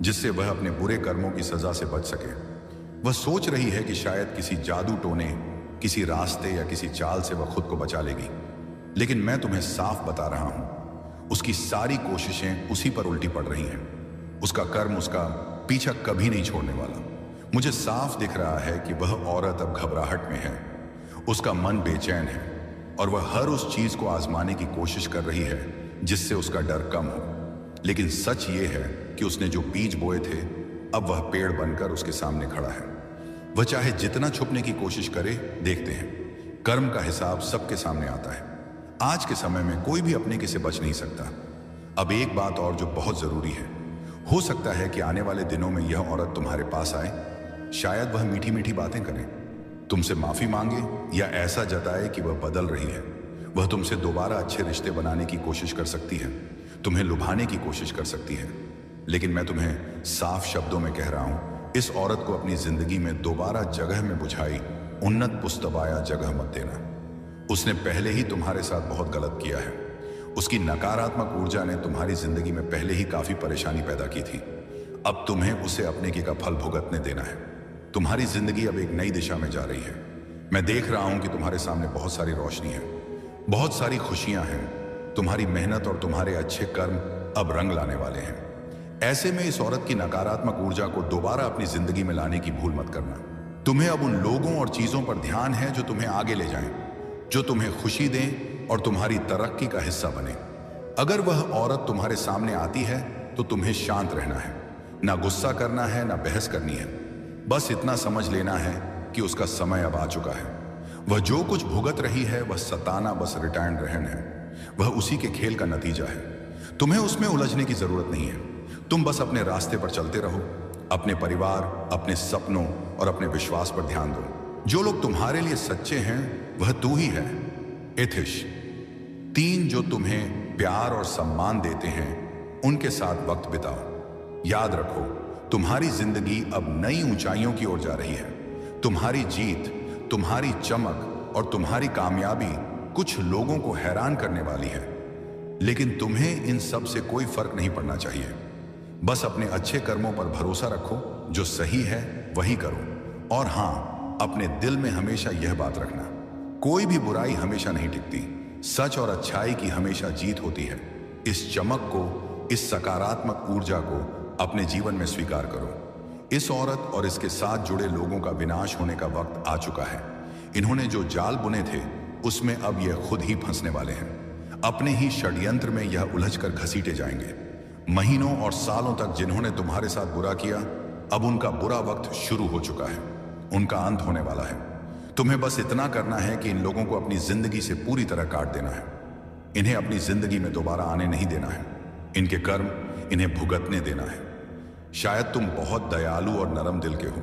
जिससे वह अपने बुरे कर्मों की सजा से बच सके। वह सोच रही है कि शायद किसी जादू टोने, किसी रास्ते या किसी चाल से वह खुद को बचा लेगी, लेकिन मैं तुम्हें साफ बता रहा हूं उसकी सारी कोशिशें उसी पर उल्टी पड़ रही हैं। उसका कर्म उसका पीछा कभी नहीं छोड़ने वाला। मुझे साफ दिख रहा है कि वह औरत अब घबराहट में है। उसका मन बेचैन है और वह हर उस चीज को आजमाने की कोशिश कर रही है जिससे उसका डर कम हो। लेकिन सच ये है कि उसने जो बीज बोए थे अब वह पेड़ बनकर उसके सामने खड़ा है। वह चाहे जितना छुपने की कोशिश करे, देखते हैं कर्म का हिसाब सबके सामने आता है। आज के समय में कोई भी अपने किसे बच नहीं सकता। अब एक बात और जो बहुत जरूरी है, हो सकता है कि आने वाले दिनों में यह औरत तुम्हारे पास आए। शायद वह मीठी मीठी बातें करे, तुमसे माफी मांगे या ऐसा जताए कि वह बदल रही है। वह तुमसे दोबारा अच्छे रिश्ते बनाने की कोशिश कर सकती है, तुम्हें लुभाने की कोशिश कर सकती है। लेकिन मैं तुम्हें साफ शब्दों में कह रहा हूं, इस औरत को अपनी जिंदगी में दोबारा जगह में बुझाई उन्नत पुस्तबाया जगह मत देना। उसने पहले ही तुम्हारे साथ बहुत गलत किया है। उसकी नकारात्मक ऊर्जा ने तुम्हारी जिंदगी में पहले ही काफी परेशानी पैदा की थी। अब तुम्हें उसे अपने की का फल भुगतने देना है। तुम्हारी जिंदगी अब एक नई दिशा में जा रही है। मैं देख रहा हूं कि तुम्हारे सामने बहुत सारी रोशनी है, बहुत सारी खुशियां हैं। तुम्हारी मेहनत और तुम्हारे अच्छे कर्म अब रंग लाने वाले हैं। ऐसे में इस औरत की नकारात्मक ऊर्जा को दोबारा अपनी जिंदगी में लाने की भूल मत करना। तुम्हें अब उन लोगों और चीजों पर ध्यान है जो तुम्हें आगे ले जाएं, जो तुम्हें खुशी दें और तुम्हारी तरक्की का हिस्सा बने। अगर वह औरत तुम्हारे सामने आती है तो तुम्हें शांत रहना है, ना गुस्सा करना है, ना बहस करनी है। बस इतना समझ लेना है कि उसका समय अब आ चुका है। वह जो कुछ भुगत रही है वह सताना बस रिटायर्ड रहन है। वह उसी के खेल का नतीजा है। तुम्हें उसमें उलझने की जरूरत नहीं है। तुम बस अपने रास्ते पर चलते रहो। अपने परिवार, अपने सपनों और अपने विश्वास पर ध्यान दो। जो लोग तुम्हारे लिए सच्चे हैं वह तू ही है। एथिश 3 जो तुम्हें प्यार और सम्मान देते हैं उनके साथ वक्त बिताओ। याद रखो, तुम्हारी जिंदगी अब नई ऊंचाइयों की ओर जा रही है। तुम्हारी जीत, तुम्हारी चमक और तुम्हारी कामयाबी कुछ लोगों को हैरान करने वाली है, लेकिन तुम्हें इन सब से कोई फर्क नहीं पड़ना चाहिए। बस अपने अच्छे कर्मों पर भरोसा रखो। जो सही है वही करो। और हां, अपने दिल में हमेशा यह बात रखना, कोई भी बुराई हमेशा नहीं टिकती। सच और अच्छाई की हमेशा जीत होती है। इस चमक को, इस सकारात्मक ऊर्जा को अपने जीवन में स्वीकार करो। इस औरत और इसके साथ जुड़े लोगों का विनाश होने का वक्त आ चुका है। इन्होंने जो जाल बुने थे उसमें अब यह खुद ही फंसने वाले हैं। अपने ही षड्यंत्र में यह उलझकर घसीटे जाएंगे। महीनों और सालों तक जिन्होंने तुम्हारे साथ बुरा किया अब उनका बुरा वक्त शुरू हो चुका है, उनका अंत होने वाला है। तुम्हें बस इतना करना है कि इन लोगों को अपनी जिंदगी से पूरी तरह काट देना है। इन्हें अपनी जिंदगी में दोबारा आने नहीं देना है। इनके कर्म इन्हें भुगतने देना है। शायद तुम बहुत दयालु और नरम दिल के हो।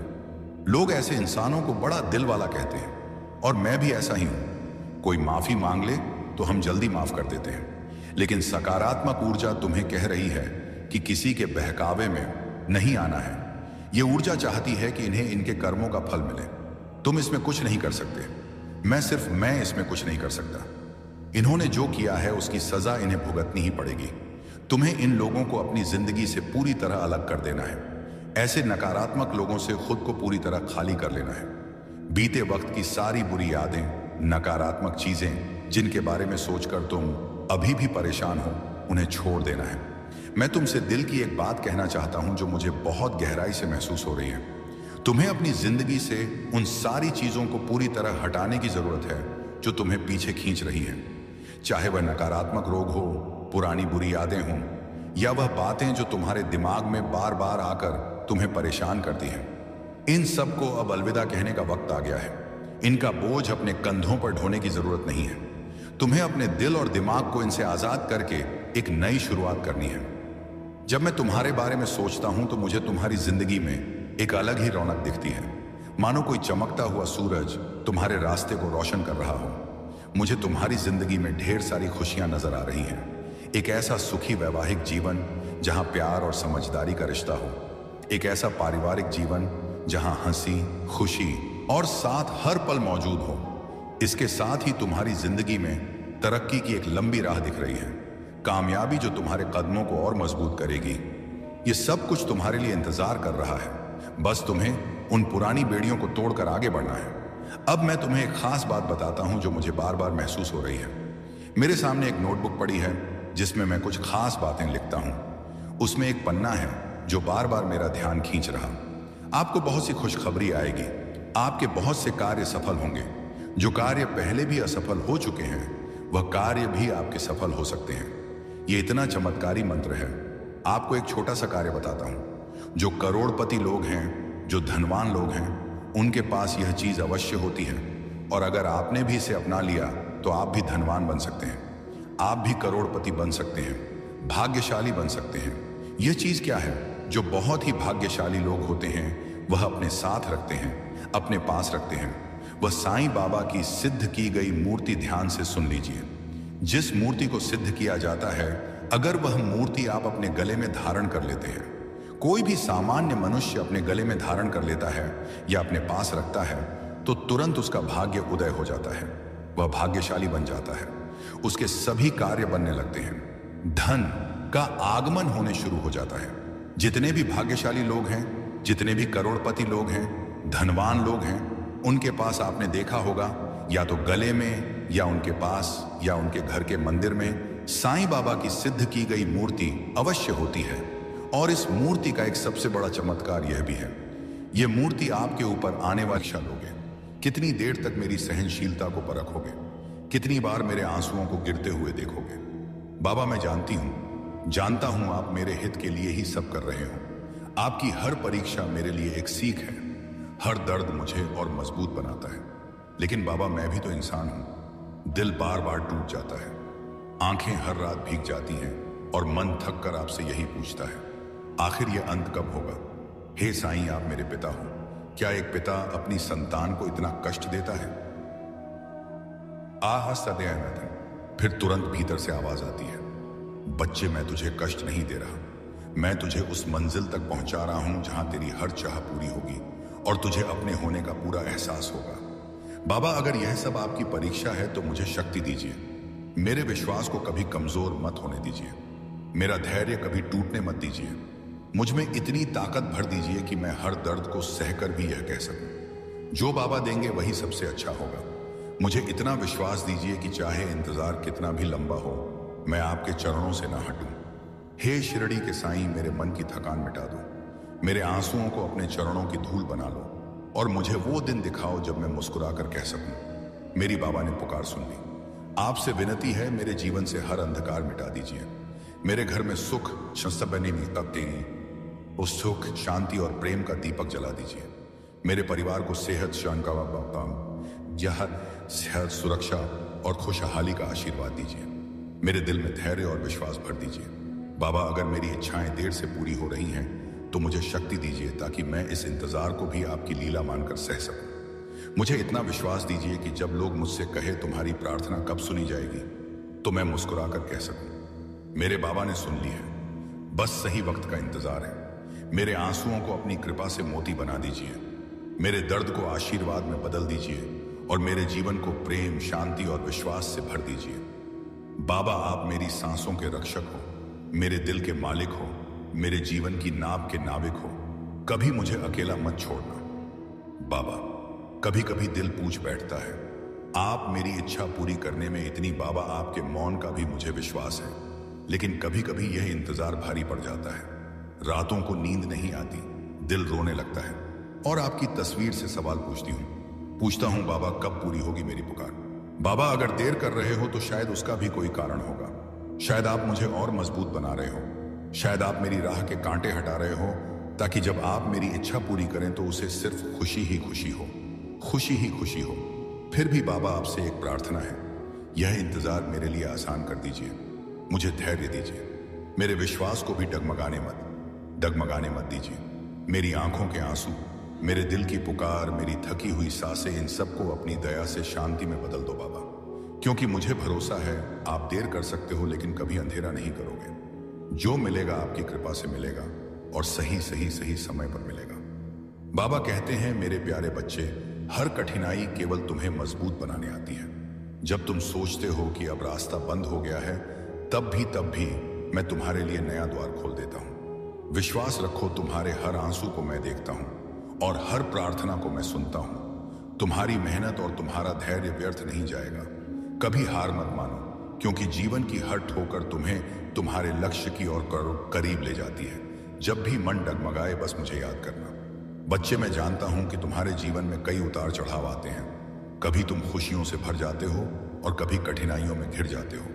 लोग ऐसे इंसानों को बड़ा दिल वाला कहते हैं, और मैं भी ऐसा ही हूं। कोई माफी मांग ले तो हम जल्दी माफ कर देते हैं, लेकिन सकारात्मक ऊर्जा तुम्हें कह रही है कि किसी के बहकावे में नहीं आना है। यह ऊर्जा चाहती है कि इन्हें इनके कर्मों का फल मिले। तुम इसमें कुछ नहीं कर सकते। मैं इसमें कुछ नहीं कर सकता। इन्होंने जो किया है उसकी सजा इन्हें भुगतनी ही पड़ेगी। तुम्हें इन लोगों को अपनी जिंदगी से पूरी तरह अलग कर देना है। ऐसे नकारात्मक लोगों से खुद को पूरी तरह खाली कर लेना है। बीते वक्त की सारी बुरी यादें, नकारात्मक चीजें जिनके बारे में सोचकर तुम अभी भी परेशान हो, उन्हें छोड़ देना है। मैं तुमसे दिल की एक बात कहना चाहता हूं जो मुझे बहुत गहराई से महसूस हो रही है। तुम्हें अपनी जिंदगी से उन सारी चीजों को पूरी तरह हटाने की जरूरत है जो तुम्हें पीछे खींच रही हैं। चाहे वह नकारात्मक रोग हो, पुरानी बुरी यादें हों, या वह बातें जो तुम्हारे दिमाग में बार बार आकर तुम्हें परेशान करती हैं। इन सब को अब अलविदा कहने का वक्त आ गया है। इनका बोझ अपने कंधों पर ढोने की जरूरत नहीं है। तुम्हें अपने दिल और दिमाग को इनसे आजाद करके एक नई शुरुआत करनी है। जब मैं तुम्हारे बारे में सोचता हूं तो मुझे तुम्हारी जिंदगी में एक अलग ही रौनक दिखती है, मानो कोई चमकता हुआ सूरज तुम्हारे रास्ते को रोशन कर रहा हो। मुझे तुम्हारी जिंदगी में ढेर सारी खुशियां नजर आ रही हैं। एक ऐसा सुखी वैवाहिक जीवन जहां प्यार और समझदारी का रिश्ता हो। एक ऐसा पारिवारिक जीवन जहां हंसी, खुशी और साथ हर पल मौजूद हो। इसके साथ ही तुम्हारी जिंदगी में तरक्की की एक लंबी राह दिख रही है, कामयाबी जो तुम्हारे कदमों को और मजबूत करेगी। ये सब कुछ तुम्हारे लिए इंतजार कर रहा है। बस तुम्हें उन पुरानी बेड़ियों को तोड़कर आगे बढ़ना है। अब मैं तुम्हें एक खास बात बताता हूं जो मुझे बार बार महसूस हो रही है। मेरे सामने एक नोटबुक पड़ी है जिसमें मैं कुछ खास बातें लिखता हूं। उसमें एक पन्ना है जो बार बार मेरा ध्यान खींच रहा। आपको बहुत सी खुशखबरी आएगी। आपके बहुत से कार्य सफल होंगे। जो कार्य पहले भी असफल हो चुके हैं, वह कार्य भी आपके सफल हो सकते हैं। यह इतना चमत्कारी मंत्र है। आपको एक छोटा सा कार्य बताता हूं। जो करोड़पति लोग हैं, जो धनवान लोग हैं, उनके पास यह चीज अवश्य होती है, और अगर आपने भी इसे अपना लिया तो आप भी धनवान बन सकते हैं। आप भी करोड़पति बन सकते हैं, भाग्यशाली बन सकते हैं। यह चीज क्या है? जो बहुत ही भाग्यशाली लोग होते हैं वह अपने साथ रखते हैं, अपने पास रखते हैं। वह साईं बाबा की सिद्ध की गई मूर्ति ध्यान से सुन लीजिए। जिस मूर्ति को सिद्ध किया जाता है, अगर वह मूर्ति आप अपने गले में धारण कर लेते हैं, कोई भी सामान्य मनुष्य अपने गले में धारण कर लेता है या अपने पास रखता है, तो तुरंत उसका भाग्य उदय हो जाता है। वह भाग्यशाली बन जाता है। उसके सभी कार्य बनने लगते हैं। धन का आगमन होने शुरू हो जाता है। जितने भी भाग्यशाली लोग हैं, जितने भी करोड़पति लोग हैं, धनवान लोग हैं, उनके पास आपने देखा होगा, या तो गले में या उनके पास या उनके घर के मंदिर में साईं बाबा की सिद्ध की गई मूर्ति अवश्य होती है। और इस मूर्ति का एक सबसे बड़ा चमत्कार यह भी है, यह मूर्ति आपके ऊपर आने वाली लोगे। कितनी देर तक मेरी सहनशीलता को परखोगे? कितनी बार मेरे आंसुओं को गिरते हुए देखोगे? बाबा, मैं जानता हूं आप मेरे हित के लिए ही सब कर रहे हो। आपकी हर परीक्षा मेरे लिए एक सीख है। हर दर्द मुझे और मजबूत बनाता है। लेकिन बाबा, मैं भी तो इंसान हूं। दिल बार बार टूट जाता है, आंखें हर रात भीग जाती हैं, और मन थक कर आपसे यही पूछता है, आखिर यह अंत कब होगा? हे साईं, आप मेरे पिता हो। क्या एक पिता अपनी संतान को इतना कष्ट देता है? आह सदैव। फिर तुरंत भीतर से आवाज आती है, बच्चे, मैं तुझे कष्ट नहीं दे रहा। मैं तुझे उस मंजिल तक पहुंचा रहा हूं जहां तेरी हर चाह पूरी होगी और तुझे अपने होने का पूरा एहसास होगा। बाबा, अगर यह सब आपकी परीक्षा है तो मुझे शक्ति दीजिए। मेरे विश्वास को कभी कमजोर मत होने दीजिए। मेरा धैर्य कभी टूटने मत दीजिए। मुझ में इतनी ताकत भर दीजिए कि मैं हर दर्द को सहकर भी यह कह सकूं, जो बाबा देंगे वही सबसे अच्छा होगा। मुझे इतना विश्वास दीजिए कि चाहे इंतजार कितना भी लंबा हो, मैं आपके चरणों से ना हटूं। हे शिरडी के साईं, मेरे मन की थकान मिटा दो। मेरे आंसुओं को अपने चरणों की धूल बना लो, और मुझे वो दिन दिखाओ जब मैं मुस्कुरा कर कह सकूं, मेरी बाबा ने पुकार सुन ली। आपसे विनती है, मेरे जीवन से हर अंधकार मिटा दीजिए। मेरे घर में सुख शस्तबनी करते उस सुख, शांति और प्रेम का दीपक जला दीजिए। मेरे परिवार को सेहत, सेहत, सुरक्षा और खुशहाली का आशीर्वाद दीजिए। मेरे दिल में धैर्य और विश्वास भर दीजिए। बाबा, अगर मेरी इच्छाएं देर से पूरी हो रही हैं तो मुझे शक्ति दीजिए ताकि मैं इस इंतजार को भी आपकी लीला मानकर सह सकूं। मुझे इतना विश्वास दीजिए कि जब लोग मुझसे कहे तुम्हारी प्रार्थना कब सुनी जाएगी, तो मैं मुस्कुराकर कह सकूं, मेरे बाबा ने सुन ली है, बस सही वक्त का इंतजार है। मेरे आंसुओं को अपनी कृपा से मोती बना दीजिए, मेरे दर्द को आशीर्वाद में बदल दीजिए और मेरे जीवन को प्रेम, शांति और विश्वास से भर दीजिए। बाबा, आप मेरी सांसों के रक्षक हो, मेरे दिल के मालिक हो, मेरे जीवन की नाव के नाविक हो। कभी मुझे अकेला मत छोड़ना। बाबा, कभी कभी दिल पूछ बैठता है, आप मेरी इच्छा पूरी करने में इतनी। बाबा, आपके मौन का भी मुझे विश्वास है, लेकिन कभी कभी यह इंतजार भारी पड़ जाता है। रातों को नींद नहीं आती, दिल रोने लगता है और आपकी तस्वीर से सवाल पूछता हूं, बाबा कब पूरी होगी मेरी पुकार। बाबा, अगर देर कर रहे हो तो शायद उसका भी कोई कारण होगा। शायद आप मुझे और मजबूत बना रहे हो, शायद आप मेरी राह के कांटे हटा रहे हो, ताकि जब आप मेरी इच्छा पूरी करें तो उसे सिर्फ खुशी ही खुशी हो, खुशी ही खुशी हो। फिर भी बाबा, आपसे एक प्रार्थना है, यह इंतजार मेरे लिए आसान कर दीजिए, मुझे धैर्य दीजिए। मेरे विश्वास को भी डगमगाने मत दीजिए। मेरी आंखों के आंसू, मेरे दिल की पुकार, मेरी थकी हुई सांसें, इन सबको अपनी दया से शांति में बदल दो बाबा, क्योंकि मुझे भरोसा है आप देर कर सकते हो लेकिन कभी अंधेरा नहीं करोगे। जो मिलेगा आपकी कृपा से मिलेगा और सही समय पर मिलेगा। बाबा कहते हैं, मेरे प्यारे बच्चे, हर कठिनाई केवल तुम्हें मजबूत बनाने आती है। जब तुम सोचते हो कि अब रास्ता बंद हो गया है, तब भी मैं तुम्हारे लिए नया द्वार खोल देता हूं। विश्वास रखो, तुम्हारे हर आंसू को मैं देखता हूं और हर प्रार्थना को मैं सुनता हूं। तुम्हारी मेहनत और तुम्हारा धैर्य व्यर्थ नहीं जाएगा। कभी हार मत मानो, क्योंकि जीवन की हर ठोकर तुम्हें तुम्हारे लक्ष्य की ओर करीब ले जाती है। जब भी मन डगमगाए, बस मुझे याद करना। बच्चे, मैं जानता हूं कि तुम्हारे जीवन में कई उतार चढ़ाव आते हैं। कभी तुम खुशियों से भर जाते हो और कभी कठिनाइयों में घिर जाते हो,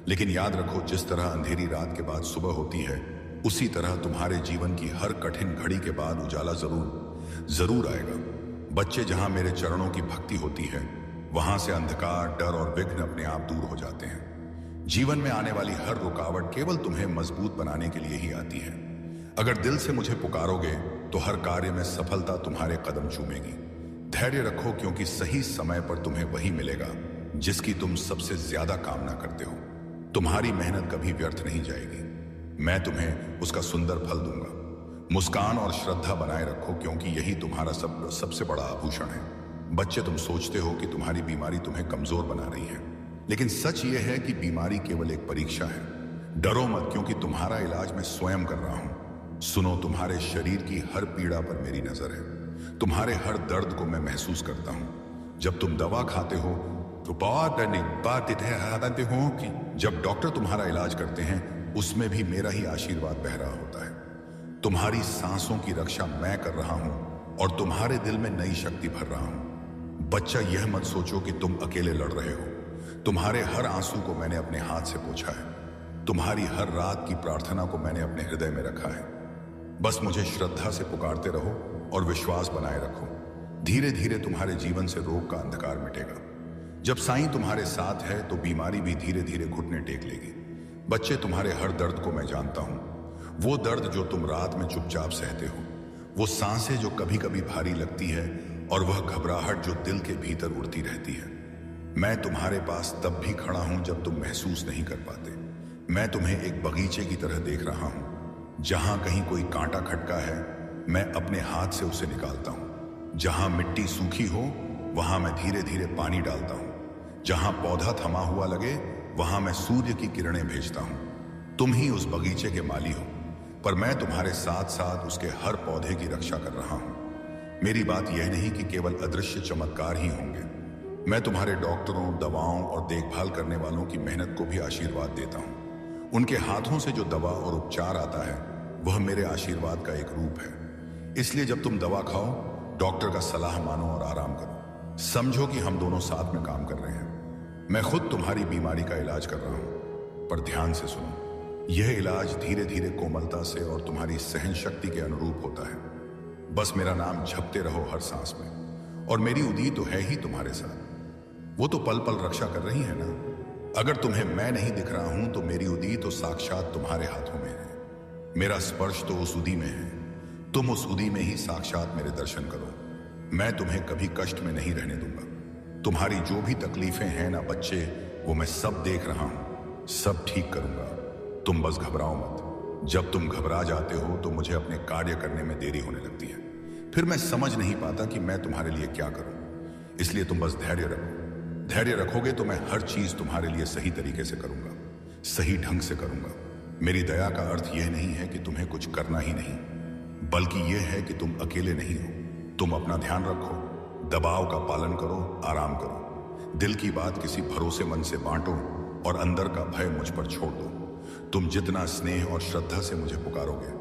लेकिन याद रखो, जिस तरह अंधेरी रात के बाद सुबह होती है, उसी तरह तुम्हारे जीवन की हर कठिन घड़ी के बाद उजाला जरूर आएगा। बच्चे, जहां मेरे चरणों की भक्ति होती है, वहां से अंधकार, डर और विघ्न अपने आप दूर हो जाते हैं। जीवन में आने वाली हर रुकावट केवल तुम्हें मजबूत बनाने के लिए ही आती है। अगर दिल से मुझे पुकारोगे तो हर कार्य में सफलता तुम्हारे कदम चूमेगी। धैर्य रखो, क्योंकि सही समय पर तुम्हें वही मिलेगा जिसकी तुम सबसे ज्यादा कामना करते हो। तुम्हारी मेहनत कभी व्यर्थ नहीं जाएगी, मैं तुम्हें उसका सुंदर फल दूंगा। मुस्कान और श्रद्धा बनाए रखो, क्योंकि यही तुम्हारा सबसे बड़ा आभूषण है। बच्चे, तुम सोचते हो कि तुम्हारी बीमारी तुम्हें कमजोर बना रही है, लेकिन सच यह है कि बीमारी केवल एक परीक्षा है। डरो मत, क्योंकि तुम्हारा इलाज मैं स्वयं कर रहा हूं। सुनो, तुम्हारे शरीर की हर पीड़ा पर मेरी नजर है, तुम्हारे हर दर्द को मैं महसूस करता हूं। जब तुम दवा खाते हो तो जब डॉक्टर तुम्हारा इलाज करते हैं, उसमें भी मेरा ही आशीर्वाद बह रहा होता है। तुम्हारी सांसों की रक्षा मैं कर रहा हूं और तुम्हारे दिल में नई शक्ति भर रहा हूं। बच्चा, यह मत सोचो कि तुम अकेले लड़ रहे हो। तुम्हारे हर आंसू को मैंने अपने हाथ से पोंछा है। तुम्हारी हर रात की प्रार्थना को मैंने अपने हृदय में रखा है। बस मुझे श्रद्धा से पुकारते रहो और विश्वास बनाए रखो। धीरे धीरे तुम्हारे जीवन से रोग का अंधकार मिटेगा। जब साईं तुम्हारे साथ है तो बीमारी भी धीरे धीरे घुटने टेक लेगी। बच्चे, तुम्हारे हर दर्द को मैं जानता हूं। वो दर्द जो तुम रात में चुपचाप सहते हो, वो सांसें जो कभी कभी भारी लगती है, और वह घबराहट जो दिल के भीतर उड़ती रहती है। मैं तुम्हारे पास तब भी खड़ा हूं जब तुम महसूस नहीं कर पाते। मैं तुम्हें एक बगीचे की तरह देख रहा हूं। जहां कहीं कोई कांटा खटका है, मैं अपने हाथ से उसे निकालता हूं। जहां मिट्टी सूखी हो, वहां मैं धीरे धीरे पानी डालता हूं। जहां पौधा थमा हुआ लगे, वहां मैं सूर्य की किरणें भेजता हूं। तुम ही उस बगीचे के माली हो, पर मैं तुम्हारे साथ साथ उसके हर पौधे की रक्षा कर रहा हूं। मेरी बात यह नहीं कि केवल अदृश्य चमत्कार ही होंगे। मैं तुम्हारे डॉक्टरों, दवाओं और देखभाल करने वालों की मेहनत को भी आशीर्वाद देता हूं। उनके हाथों से जो दवा और उपचार आता है, वह मेरे आशीर्वाद का एक रूप है। इसलिए जब तुम दवा खाओ, डॉक्टर का सलाह मानो और आराम करो। समझो कि हम दोनों साथ में काम कर रहे हैं। मैं खुद तुम्हारी बीमारी का इलाज कर रहा हूं, पर ध्यान से सुनो। यह इलाज धीरे धीरे कोमलता से और तुम्हारी सहन शक्ति के अनुरूप होता है। बस मेरा नाम झपते रहो हर सांस में, और मेरी उदी तो है ही तुम्हारे साथ। वो तो पल पल रक्षा कर रही है ना। अगर तुम्हें मैं नहीं दिख रहा हूं तो मेरी उदी तो साक्षात तुम्हारे हाथों में है। मेरा स्पर्श तो उस उदी में है। तुम उस उदी में ही साक्षात मेरे दर्शन करो। मैं तुम्हें कभी कष्ट में नहीं रहने दूंगा। तुम्हारी जो भी तकलीफें हैं ना बच्चे, वो मैं सब देख रहा हूं, सब ठीक करूंगा। तुम बस घबराओ मत। जब तुम घबरा जाते हो तो मुझे अपने कार्य करने में देरी होने लगती है। फिर मैं समझ नहीं पाता कि मैं तुम्हारे लिए क्या करूं। इसलिए तुम बस धैर्य रखो। धैर्य रखोगे तो मैं हर चीज तुम्हारे लिए सही तरीके से करूंगा, सही ढंग से करूंगा। मेरी दया का अर्थ यह नहीं है कि तुम्हें कुछ करना ही नहीं, बल्कि यह है कि तुम अकेले नहीं हो। तुम अपना ध्यान रखो, दबाव का पालन करो, आराम करो। दिल की बात किसी भरोसेमंद से बांटो और अंदर का भय मुझ पर छोड़ दो। तुम जितना स्नेह और श्रद्धा से मुझे पुकारोगे,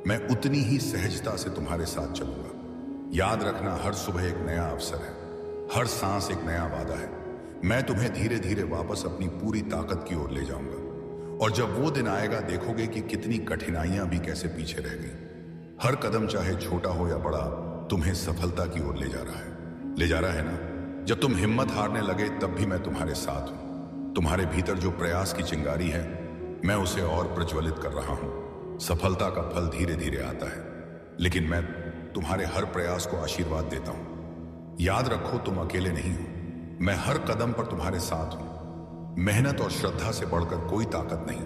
मैं उतनी ही सहजता से तुम्हारे साथ चलूंगा। याद रखना, हर सुबह एक नया अवसर है, हर सांस एक नया वादा है। मैं तुम्हें धीरे धीरे वापस अपनी पूरी ताकत की ओर ले जाऊंगा, और जब वो दिन आएगा देखोगे कि कितनी कठिनाइयां भी कैसे पीछे रह गई। हर कदम चाहे छोटा हो या बड़ा, तुम्हें सफलता की ओर ले जा रहा है, ले जा रहा है ना। जब तुम हिम्मत हारने लगे तब भी मैं तुम्हारे साथ हूं। तुम्हारे भीतर जो प्रयास की चिंगारी है, मैं उसे और प्रज्वलित कर रहा हूं। सफलता का फल धीरे धीरे आता है, लेकिन मैं तुम्हारे हर प्रयास को आशीर्वाद देता हूं। याद रखो, तुम अकेले नहीं हो। मैं हर कदम पर तुम्हारे साथ हूं। मेहनत और श्रद्धा से बढ़कर कोई ताकत नहीं।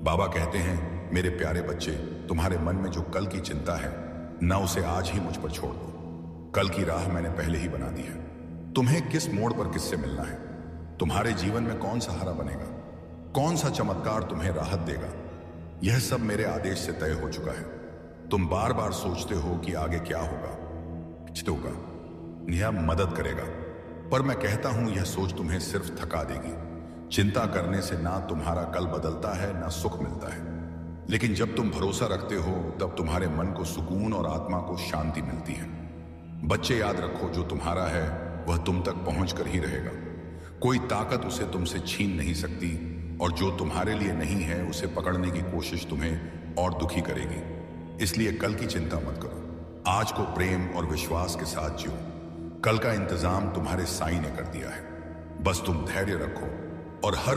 बाबा कहते हैं, मेरे प्यारे बच्चे, तुम्हारे मन में जो कल की चिंता है ना, उसे आज ही मुझ पर छोड़ दो। कल की राह मैंने पहले ही बना दी है। तुम्हें किस मोड़ पर किससे मिलना है, तुम्हारे जीवन में कौन सहारा बनेगा, कौन सा चमत्कार तुम्हें राहत देगा, यह सब मेरे आदेश से तय हो चुका है। तुम बार बार सोचते हो कि आगे क्या होगा, कुछ होगा, यह मदद करेगा, पर मैं कहता हूं यह सोच तुम्हें सिर्फ थका देगी। चिंता करने से ना तुम्हारा कल बदलता है ना सुख मिलता है। लेकिन जब तुम भरोसा रखते हो तब तुम्हारे मन को सुकून और आत्मा को शांति मिलती है। बच्चे, याद रखो, जो तुम्हारा है वह तुम तक पहुंच कर ही रहेगा। कोई ताकत उसे तुमसे छीन नहीं सकती, और जो तुम्हारे लिए नहीं है उसे पकड़ने की कोशिश तुम्हें और दुखी करेगी। इसलिए कल की चिंता मत करो। आज को प्रेम और विश्वास के साथ जियो। कल का इंतजाम तुम्हारे साईं ने कर दिया है। बस तुम धैर्य रखो और हर